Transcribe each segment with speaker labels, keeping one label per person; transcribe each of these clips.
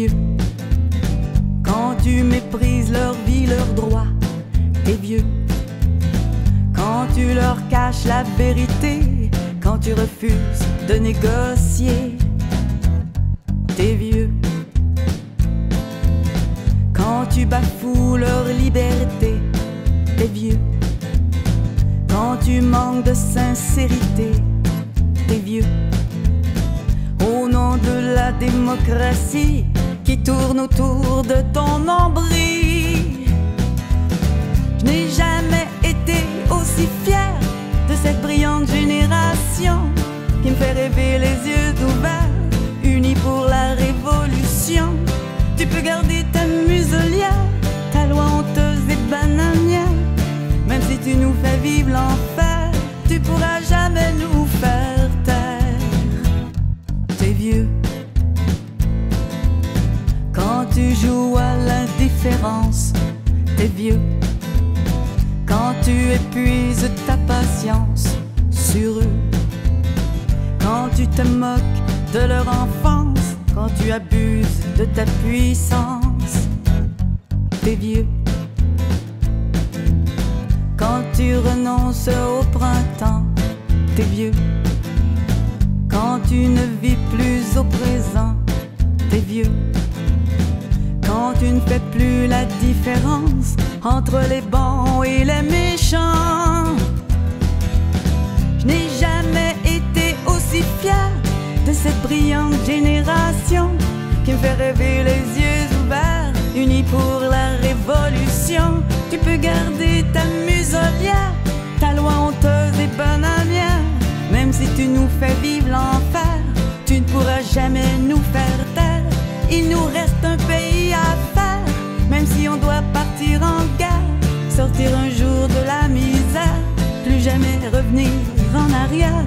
Speaker 1: vieux. Quand tu méprises leur vie, leurs droits, t'es vieux. Quand tu leur caches la vérité, quand tu refuses de négocier, t'es vieux. Quand tu bafoues leur liberté, t'es vieux. Quand tu manques de sincérité, t'es vieux. Au nom de la démocratie qui tourne autour de ton nombril, je n'ai jamais été aussi fier de cette brillante génération qui me fait rêver les yeux ouverts, unis pour la révolution. Tu peux garder ta muselière, ta loi honteuse et bananière, même si tu nous fais vivre l'enfer, tu pourras jamais nous faire taire. T'es vieux. Quand tu joues à l'indifférence, t'es vieux. Quand tu épuises ta patience sur eux, quand tu te moques de leur enfance, quand tu abuses de ta puissance, t'es vieux. Quand tu renonces au printemps, t'es vieux. Quand tu ne vis plus au présent, t'es vieux. Quand tu ne fais plus la différence entre les bons et les méchants. Je n'ai jamais été aussi fier de cette brillante génération qui me fait rêver les yeux ouverts, unis pour la révolution. Tu peux garder ta muselière, ta loi honteuse et bananière, même si tu nous fais vivre l'enfer, tu ne pourras jamais nous faire taire. Il nous reste un pays à faire, même si on doit partir en guerre, sortir un jour de la misère, plus jamais revenir en arrière.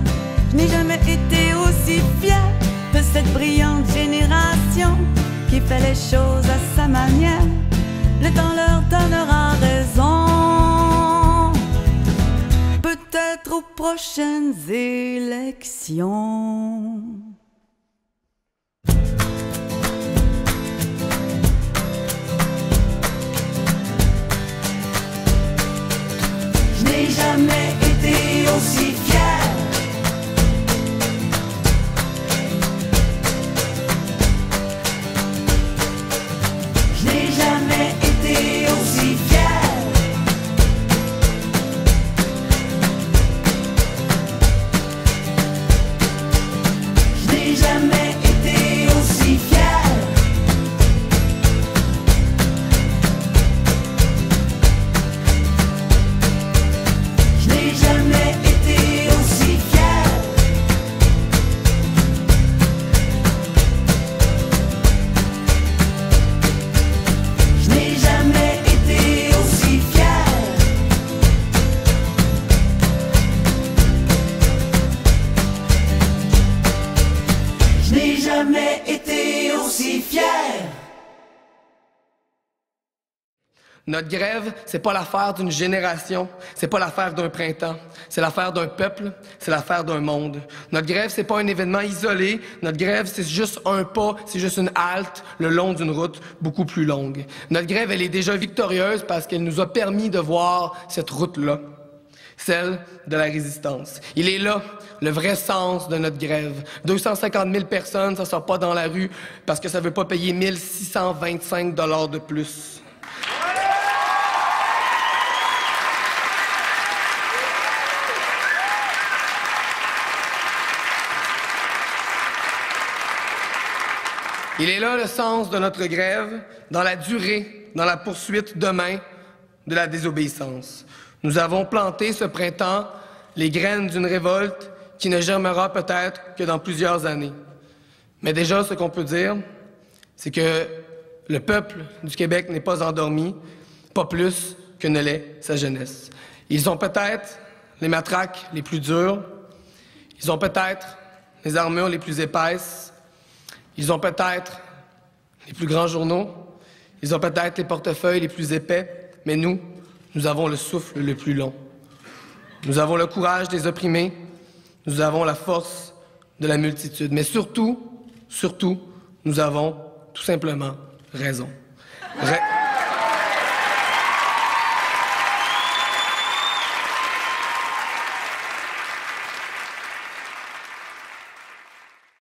Speaker 1: Je n'ai jamais été aussi fier de cette brillante génération qui fait les choses à sa manière. Le temps leur donnera raison, peut-être aux prochaines élections. Je n'ai jamais été aussi fier. Je n'ai jamais été aussi fier. Je n'ai jamais été aussi fier. Je n'ai jamais été aussi fier. Je n'ai jamais été aussi fier. Je n'ai jamais été aussi fier.
Speaker 2: Notre grève, c'est pas l'affaire d'une génération, c'est pas l'affaire d'un printemps, c'est l'affaire d'un peuple, c'est l'affaire d'un monde. Notre grève, c'est pas un événement isolé, notre grève, c'est juste un pas, c'est juste une halte le long d'une route beaucoup plus longue. Notre grève, elle est déjà victorieuse parce qu'elle nous a permis de voir cette route-là, celle de la résistance. Il est là, le vrai sens de notre grève. 250 000 personnes, ça sort pas dans la rue parce que ça veut pas payer 1 625 $ de plus. Il est là le sens de notre grève, dans la durée, dans la poursuite demain de la désobéissance. Nous avons planté ce printemps les graines d'une révolte qui ne germera peut-être que dans plusieurs années. Mais déjà, ce qu'on peut dire, c'est que le peuple du Québec n'est pas endormi, pas plus que ne l'est sa jeunesse. Ils ont peut-être les matraques les plus dures, ils ont peut-être les armures les plus épaisses, ils ont peut-être les plus grands journaux, ils ont peut-être les portefeuilles les plus épais, mais nous avons le souffle le plus long. Nous avons le courage des opprimés, nous avons la force de la multitude, mais surtout, nous avons tout simplement raison.